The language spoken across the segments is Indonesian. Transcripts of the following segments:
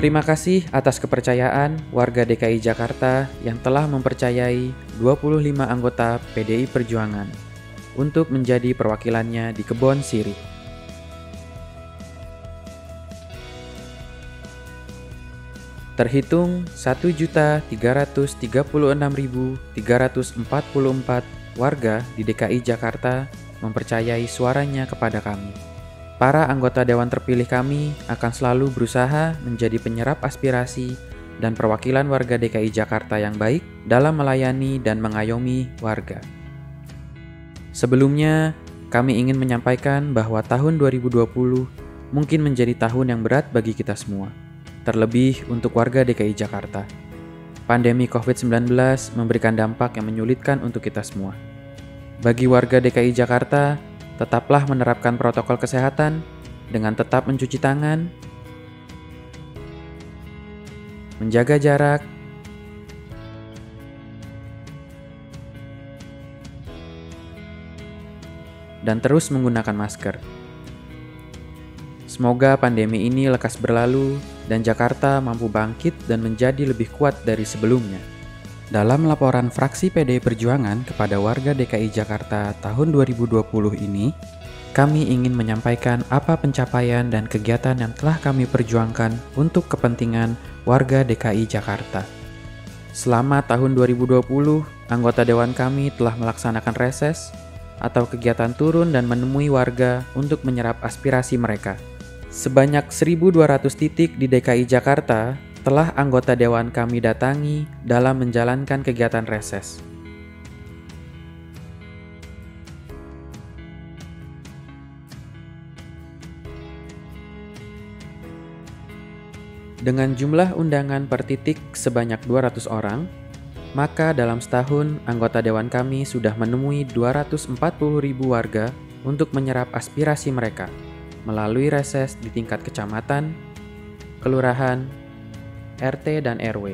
Terima kasih atas kepercayaan warga DKI Jakarta yang telah mempercayai 25 anggota PDI Perjuangan untuk menjadi perwakilannya di Kebon Sirih. Terhitung 1.336.344 warga di DKI Jakarta mempercayai suaranya kepada kami. Para anggota Dewan terpilih kami akan selalu berusaha menjadi penyerap aspirasi dan perwakilan warga DKI Jakarta yang baik dalam melayani dan mengayomi warga. Sebelumnya, kami ingin menyampaikan bahwa tahun 2020 mungkin menjadi tahun yang berat bagi kita semua, terlebih untuk warga DKI Jakarta. Pandemi COVID-19 memberikan dampak yang menyulitkan untuk kita semua. Bagi warga DKI Jakarta, tetaplah menerapkan protokol kesehatan dengan tetap mencuci tangan, menjaga jarak, dan terus menggunakan masker. Semoga pandemi ini lekas berlalu dan Jakarta mampu bangkit dan menjadi lebih kuat dari sebelumnya. Dalam laporan fraksi PDI Perjuangan kepada warga DKI Jakarta tahun 2020 ini, kami ingin menyampaikan apa pencapaian dan kegiatan yang telah kami perjuangkan untuk kepentingan warga DKI Jakarta. Selama tahun 2020, anggota Dewan kami telah melaksanakan reses atau kegiatan turun dan menemui warga untuk menyerap aspirasi mereka. Sebanyak 1.200 titik di DKI Jakarta telah anggota Dewan kami datangi dalam menjalankan kegiatan reses. Dengan jumlah undangan per titik sebanyak 200 orang, maka dalam setahun anggota Dewan kami sudah menemui 240.000 warga untuk menyerap aspirasi mereka melalui reses di tingkat kecamatan, kelurahan, RT dan RW.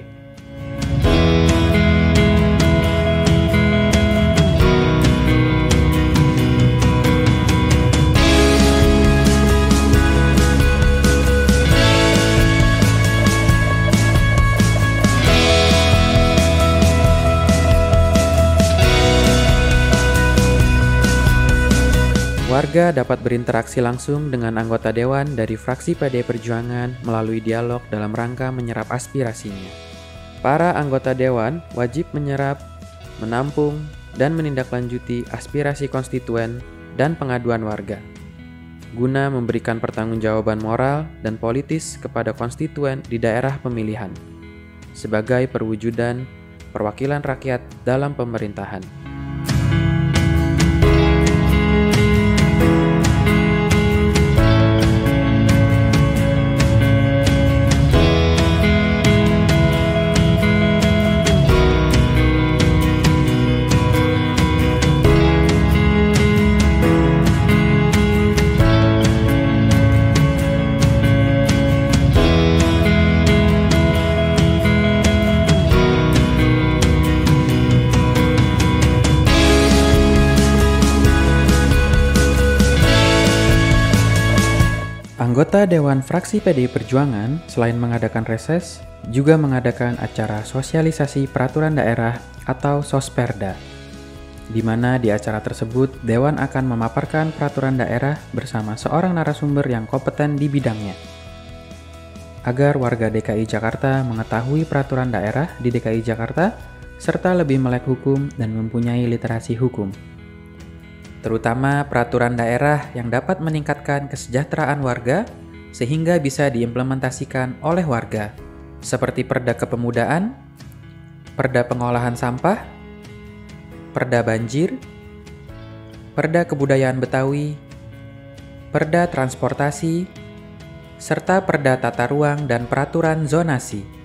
Warga dapat berinteraksi langsung dengan anggota Dewan dari fraksi PDI Perjuangan melalui dialog dalam rangka menyerap aspirasinya. Para anggota Dewan wajib menyerap, menampung, dan menindaklanjuti aspirasi konstituen dan pengaduan warga, guna memberikan pertanggungjawaban moral dan politis kepada konstituen di daerah pemilihan, sebagai perwujudan perwakilan rakyat dalam pemerintahan. Anggota Dewan Fraksi PDI Perjuangan selain mengadakan reses, juga mengadakan acara sosialisasi peraturan daerah atau Sosperda, di mana di acara tersebut Dewan akan memaparkan peraturan daerah bersama seorang narasumber yang kompeten di bidangnya, agar warga DKI Jakarta mengetahui peraturan daerah di DKI Jakarta serta lebih melek hukum dan mempunyai literasi hukum, terutama peraturan daerah yang dapat meningkatkan kesejahteraan warga sehingga bisa diimplementasikan oleh warga, seperti Perda Kepemudaan, Perda Pengolahan Sampah, Perda Banjir, Perda Kebudayaan Betawi, Perda Transportasi, serta Perda Tata Ruang dan Peraturan Zonasi.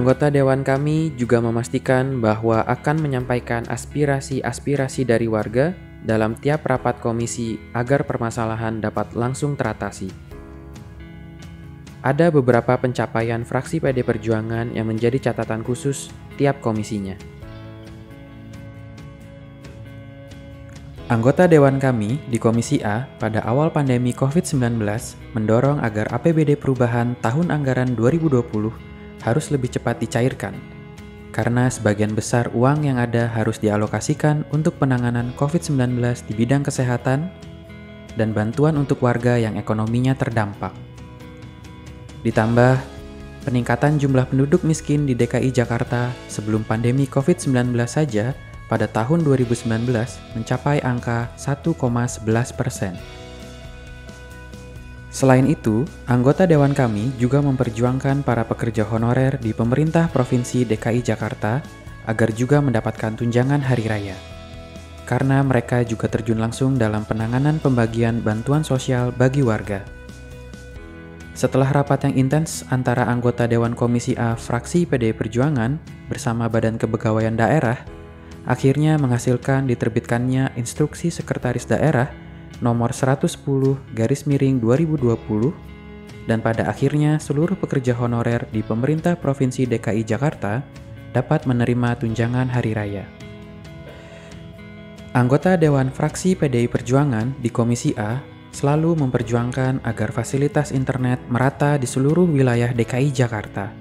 Anggota dewan kami juga memastikan bahwa akan menyampaikan aspirasi-aspirasi dari warga dalam tiap rapat komisi agar permasalahan dapat langsung teratasi. Ada beberapa pencapaian fraksi PD Perjuangan yang menjadi catatan khusus tiap komisinya. Anggota dewan kami di Komisi A pada awal pandemi COVID-19 mendorong agar APBD perubahan tahun anggaran 2020 harus lebih cepat dicairkan, karena sebagian besar uang yang ada harus dialokasikan untuk penanganan COVID-19 di bidang kesehatan dan bantuan untuk warga yang ekonominya terdampak. Ditambah, peningkatan jumlah penduduk miskin di DKI Jakarta sebelum pandemi COVID-19 saja pada tahun 2019 mencapai angka 1,11%. Selain itu, anggota dewan kami juga memperjuangkan para pekerja honorer di pemerintah Provinsi DKI Jakarta agar juga mendapatkan tunjangan hari raya. Karena mereka juga terjun langsung dalam penanganan pembagian bantuan sosial bagi warga. Setelah rapat yang intens antara anggota Dewan Komisi A fraksi PDI Perjuangan bersama Badan Kepegawaian Daerah, akhirnya menghasilkan diterbitkannya Instruksi Sekretaris Daerah nomor 110/2020 dan pada akhirnya seluruh pekerja honorer di pemerintah Provinsi DKI Jakarta dapat menerima tunjangan hari raya. Anggota Dewan Fraksi PDI Perjuangan di Komisi A selalu memperjuangkan agar fasilitas internet merata di seluruh wilayah DKI Jakarta,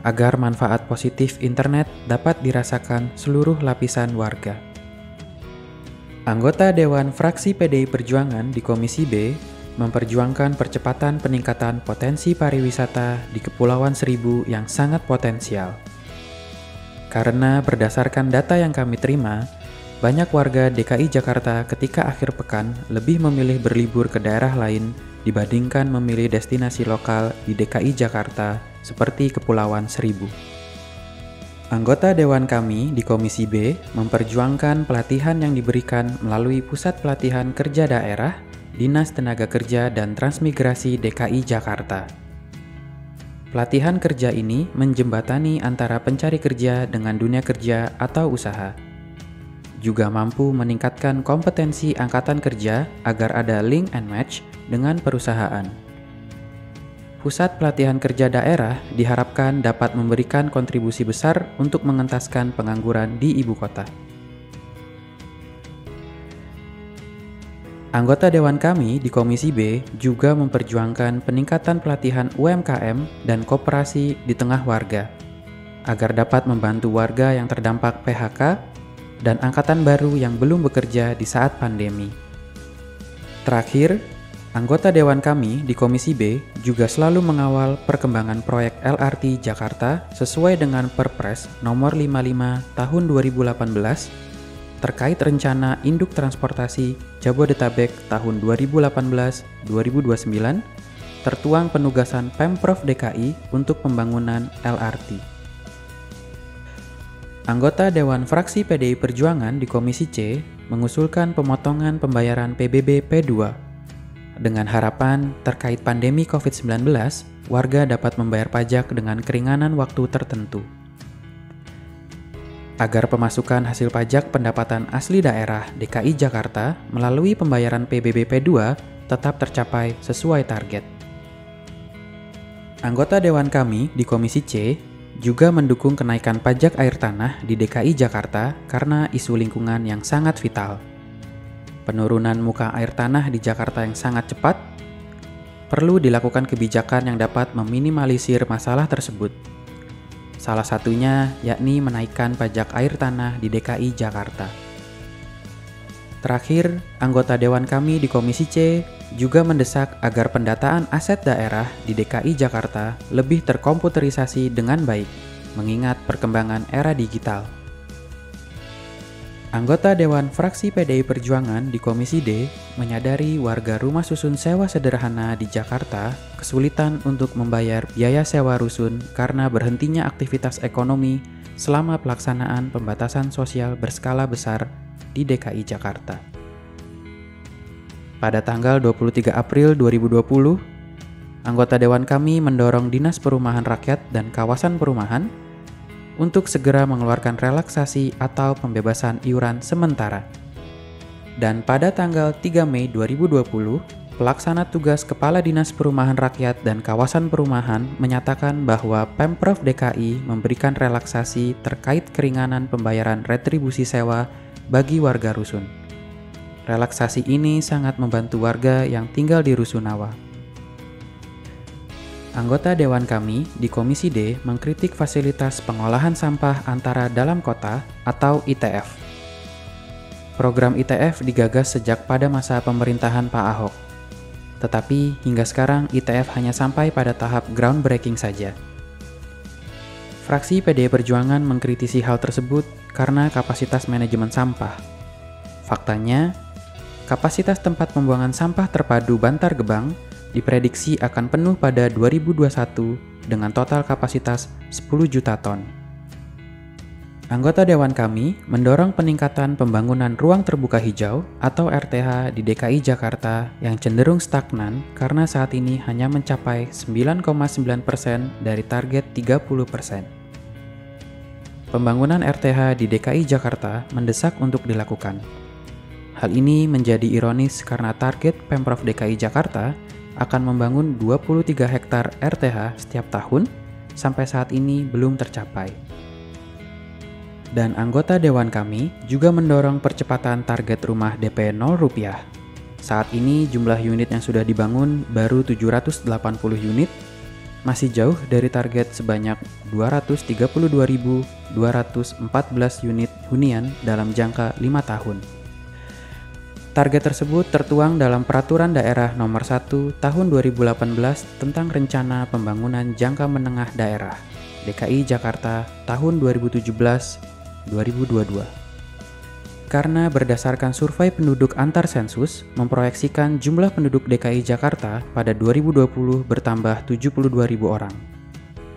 agar manfaat positif internet dapat dirasakan seluruh lapisan warga. Anggota Dewan Fraksi PDI Perjuangan di Komisi B memperjuangkan percepatan peningkatan potensi pariwisata di Kepulauan Seribu yang sangat potensial. Karena berdasarkan data yang kami terima, banyak warga DKI Jakarta ketika akhir pekan lebih memilih berlibur ke daerah lain dibandingkan memilih destinasi lokal di DKI Jakarta seperti Kepulauan Seribu. Anggota dewan kami di Komisi B memperjuangkan pelatihan yang diberikan melalui Pusat Pelatihan Kerja Daerah, Dinas Tenaga Kerja dan Transmigrasi DKI Jakarta. Pelatihan kerja ini menjembatani antara pencari kerja dengan dunia kerja atau usaha. Juga mampu meningkatkan kompetensi angkatan kerja agar ada link and match dengan perusahaan. Pusat Pelatihan Kerja Daerah diharapkan dapat memberikan kontribusi besar untuk mengentaskan pengangguran di ibu kota. Anggota dewan kami di Komisi B juga memperjuangkan peningkatan pelatihan UMKM dan koperasi di tengah warga, agar dapat membantu warga yang terdampak PHK dan angkatan baru yang belum bekerja di saat pandemi. Terakhir, anggota dewan kami di Komisi B juga selalu mengawal perkembangan proyek LRT Jakarta sesuai dengan Perpres nomor 55 tahun 2018 terkait rencana induk transportasi Jabodetabek tahun 2018-2029 tertuang penugasan Pemprov DKI untuk pembangunan LRT. Anggota Dewan Fraksi PDI Perjuangan di Komisi C mengusulkan pemotongan pembayaran PBB P2 dengan harapan terkait pandemi COVID-19, warga dapat membayar pajak dengan keringanan waktu tertentu. Agar pemasukan hasil pajak pendapatan asli daerah DKI Jakarta melalui pembayaran PBB P2 tetap tercapai sesuai target. Anggota Dewan kami di Komisi C juga mendukung kenaikan pajak air tanah di DKI Jakarta karena isu lingkungan yang sangat vital. Penurunan muka air tanah di Jakarta yang sangat cepat, perlu dilakukan kebijakan yang dapat meminimalisir masalah tersebut. Salah satunya yakni menaikkan pajak air tanah di DKI Jakarta. Terakhir, anggota dewan kami di Komisi C juga mendesak agar pendataan aset daerah di DKI Jakarta lebih terkomputerisasi dengan baik, mengingat perkembangan era digital. Anggota Dewan Fraksi PDI Perjuangan di Komisi D menyadari warga rumah susun sewa sederhana di Jakarta kesulitan untuk membayar biaya sewa rusun karena berhentinya aktivitas ekonomi selama pelaksanaan pembatasan sosial berskala besar di DKI Jakarta. Pada tanggal 23 April 2020, anggota dewan kami mendorong Dinas Perumahan Rakyat dan Kawasan Perumahan untuk segera mengeluarkan relaksasi atau pembebasan iuran sementara. Dan pada tanggal 3 Mei 2020, Pelaksana Tugas Kepala Dinas Perumahan Rakyat dan Kawasan Perumahan menyatakan bahwa Pemprov DKI memberikan relaksasi terkait keringanan pembayaran retribusi sewa bagi warga rusun. Relaksasi ini sangat membantu warga yang tinggal di Rusunawa. Anggota Dewan kami di Komisi D mengkritik fasilitas pengolahan sampah antara dalam kota atau ITF. Program ITF digagas sejak pada masa pemerintahan Pak Ahok. Tetapi hingga sekarang ITF hanya sampai pada tahap groundbreaking saja. Fraksi PDI Perjuangan mengkritisi hal tersebut karena kapasitas manajemen sampah. Faktanya, kapasitas tempat pembuangan sampah terpadu Bantar Gebang diprediksi akan penuh pada 2021 dengan total kapasitas 10 juta ton. Anggota Dewan kami mendorong peningkatan pembangunan ruang terbuka hijau atau RTH di DKI Jakarta yang cenderung stagnan karena saat ini hanya mencapai 9,9% dari target 30%. Pembangunan RTH di DKI Jakarta mendesak untuk dilakukan. Hal ini menjadi ironis karena target Pemprov DKI Jakarta akan membangun 23 hektar RTH setiap tahun sampai saat ini belum tercapai. Dan anggota Dewan kami juga mendorong percepatan target rumah DP 0 rupiah. Saat ini jumlah unit yang sudah dibangun baru 780 unit, masih jauh dari target sebanyak 232.214 unit hunian dalam jangka 5 tahun. Target tersebut tertuang dalam Peraturan Daerah Nomor 1 Tahun 2018 tentang Rencana Pembangunan Jangka Menengah Daerah DKI Jakarta tahun 2017-2022. Karena berdasarkan survei penduduk antar sensus memproyeksikan jumlah penduduk DKI Jakarta pada 2020 bertambah 72.000 orang.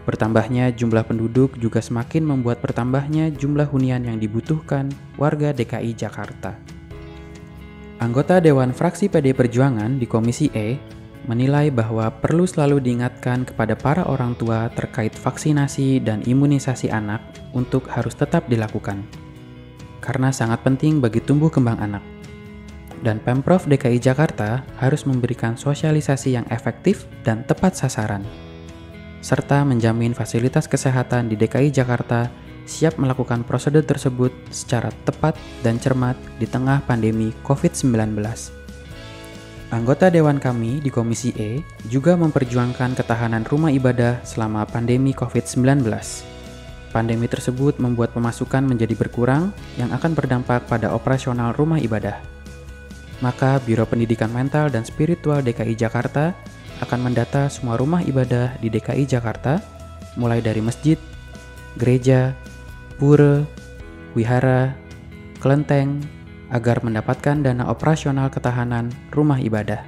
Bertambahnya jumlah penduduk juga semakin membuat bertambahnya jumlah hunian yang dibutuhkan warga DKI Jakarta. Anggota Dewan Fraksi PDI Perjuangan di Komisi E menilai bahwa perlu selalu diingatkan kepada para orang tua terkait vaksinasi dan imunisasi anak untuk harus tetap dilakukan, karena sangat penting bagi tumbuh kembang anak. Dan Pemprov DKI Jakarta harus memberikan sosialisasi yang efektif dan tepat sasaran, serta menjamin fasilitas kesehatan di DKI Jakarta siap melakukan prosedur tersebut secara tepat dan cermat di tengah pandemi COVID-19. Anggota Dewan kami di Komisi E juga memperjuangkan ketahanan rumah ibadah selama pandemi COVID-19. Pandemi tersebut membuat pemasukan menjadi berkurang yang akan berdampak pada operasional rumah ibadah. Maka Biro Pendidikan Mental dan Spiritual DKI Jakarta akan mendata semua rumah ibadah di DKI Jakarta, mulai dari masjid, gereja, pura, wihara, kelenteng, agar mendapatkan dana operasional ketahanan rumah ibadah.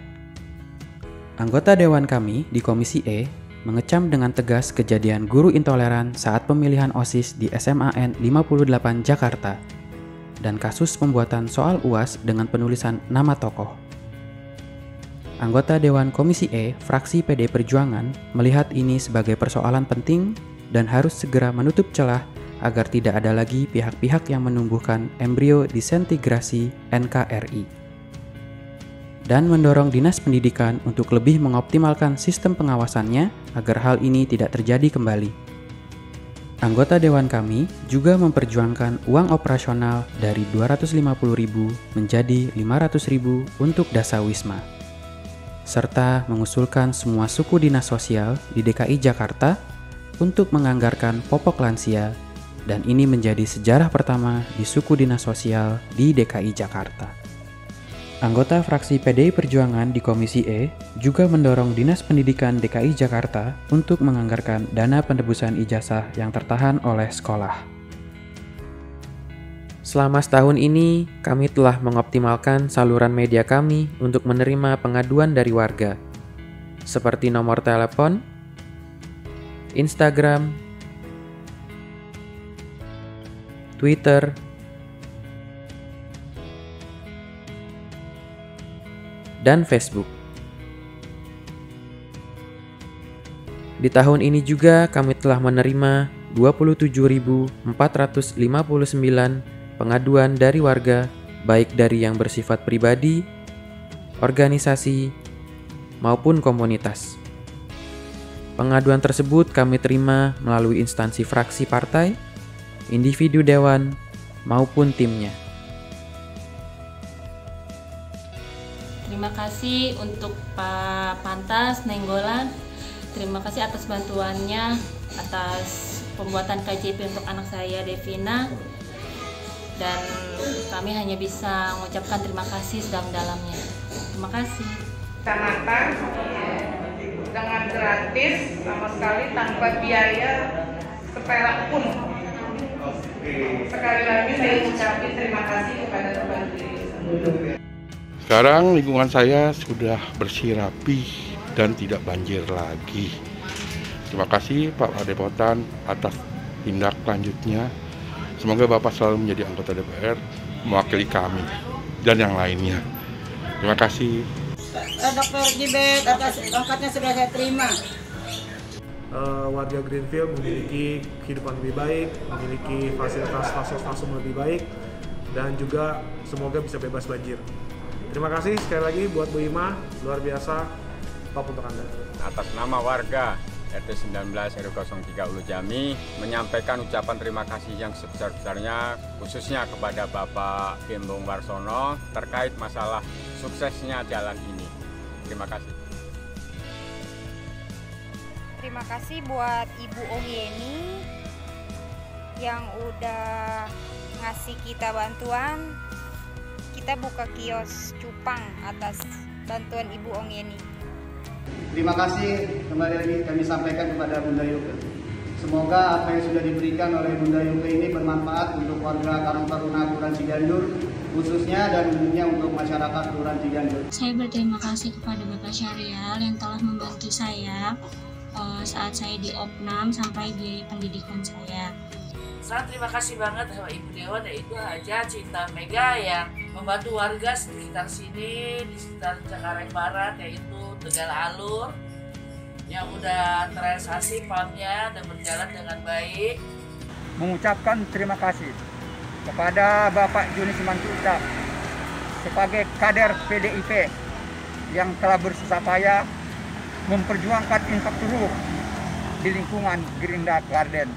Anggota Dewan kami di Komisi E mengecam dengan tegas kejadian guru intoleran saat pemilihan OSIS di SMAN 58 Jakarta dan kasus pembuatan soal UAS dengan penulisan nama tokoh. Anggota Dewan Komisi E, fraksi PDI Perjuangan, melihat ini sebagai persoalan penting dan harus segera menutup celah agar tidak ada lagi pihak-pihak yang menumbuhkan embrio disintegrasi NKRI. Dan mendorong Dinas Pendidikan untuk lebih mengoptimalkan sistem pengawasannya agar hal ini tidak terjadi kembali. Anggota Dewan kami juga memperjuangkan uang operasional dari 250.000 menjadi 500.000 untuk Dasawisma, serta mengusulkan semua suku dinas sosial di DKI Jakarta untuk menganggarkan popok lansia, dan ini menjadi sejarah pertama di suku dinas sosial di DKI Jakarta. Anggota fraksi PDI Perjuangan di Komisi E juga mendorong Dinas Pendidikan DKI Jakarta untuk menganggarkan dana penebusan ijazah yang tertahan oleh sekolah. Selama setahun ini, kami telah mengoptimalkan saluran media kami untuk menerima pengaduan dari warga, seperti nomor telepon, Instagram, Twitter, dan Facebook. Di tahun ini juga kami telah menerima 27.459 pengaduan dari warga, baik dari yang bersifat pribadi, organisasi, maupun komunitas. Pengaduan tersebut kami terima melalui instansi fraksi partai, individu dewan, maupun timnya. Terima kasih untuk Pak Pantas Nenggolan. Terima kasih atas bantuannya, atas pembuatan KJP untuk anak saya Devina. Dan kami hanya bisa mengucapkan terima kasih sedalam-dalamnya. Terima kasih. Kecamatan dengan gratis sama sekali tanpa biaya seperak pun. Sekali lagi saya ucapkan terima kasih kepada Tuhan Yesus. Sekarang lingkungan saya sudah bersih rapi dan tidak banjir lagi. Terima kasih Pak Padepotan atas tindak lanjutnya. Semoga Bapak selalu menjadi anggota DPR, mewakili kami dan yang lainnya. Terima kasih. Dr. Gibet, atas angkatnya sudah saya terima. Warga Greenfield memiliki kehidupan lebih baik, memiliki fasilitas lebih baik, dan juga semoga bisa bebas banjir. Terima kasih sekali lagi buat Bu Ima, luar biasa, top untuk Anda. Atas nama warga RT 19 RW 03 Ulu Jami menyampaikan ucapan terima kasih yang sebesar-besarnya khususnya kepada Bapak Gembong Warsono terkait masalah suksesnya jalan ini. Terima kasih. Terima kasih buat Ibu Ongyeni yang udah ngasih kita bantuan. Kita buka kios cupang atas bantuan Ibu Ongyeni. Terima kasih kembali lagi kami sampaikan kepada Bunda Yuke. Semoga apa yang sudah diberikan oleh Bunda Yuke ini bermanfaat untuk warga Karang Taruna Kelurahan Ciganjur khususnya dan umumnya untuk masyarakat Kelurahan Ciganjur. Saya berterima kasih kepada Bapak Syarial yang telah membantu saya saat saya di Opnam sampai biaya pendidikan saya. Sangat terima kasih banget sama Ibu Dewan, yaitu Haja Cinta Mega yang membantu warga sekitar sini, di sekitar Cengkareng Barat, yaitu Tegal Alur, yang udah terrealisasi PAM-nya dan berjalan dengan baik. Mengucapkan terima kasih kepada Bapak Juni Simanjuntak sebagai kader PDIP yang telah bersusah payah memperjuangkan infrastruktur di lingkungan Gerindra Klarden.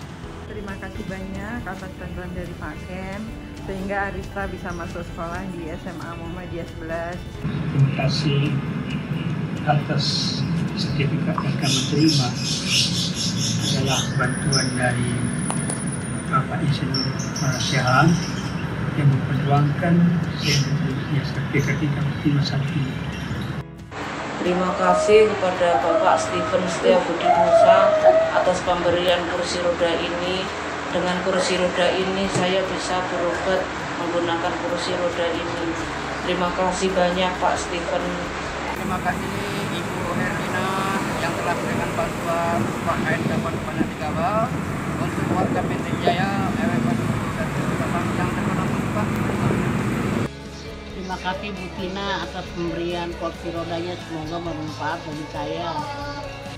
Terima kasih banyak atas bantuan dari Pak Ken sehingga Arista bisa masuk sekolah di SMA Muhammadiyah 11. Terima kasih atas sertifikat yang kami terima adalah bantuan dari Bapak Insinyur Syaham yang memperjuangkan sertifikat yang kami terima saat ini. Terima kasih kepada Bapak Stephen Setiabudi Musa atas pemberian kursi roda ini. Dengan kursi roda ini saya bisa berobat menggunakan kursi roda ini. Terima kasih banyak Pak Stephen. Terima kasih Ibu Herlina yang telah memberikan bantuan Pak kain dapat kepada Digabal untuk warga PT Jaya RW 01 yang terkena gempa. Terima kasih Bu Tina atas pemberian kursi rodanya, semoga bermanfaat bagi saya.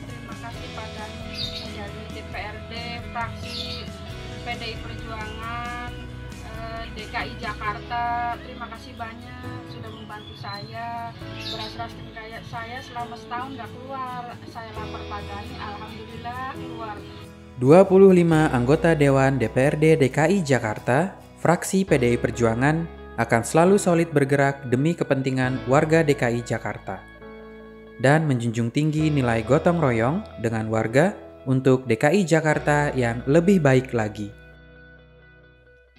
Terima kasih pada dari DPRD, fraksi PDI Perjuangan, DKI Jakarta. Terima kasih banyak sudah membantu saya. Beras-beras kayak saya selama setahun nggak keluar. Saya lapar pagi, alhamdulillah keluar. 25 anggota Dewan DPRD DKI Jakarta, fraksi PDI Perjuangan, akan selalu solid bergerak demi kepentingan warga DKI Jakarta dan menjunjung tinggi nilai gotong royong dengan warga untuk DKI Jakarta yang lebih baik lagi.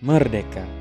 Merdeka!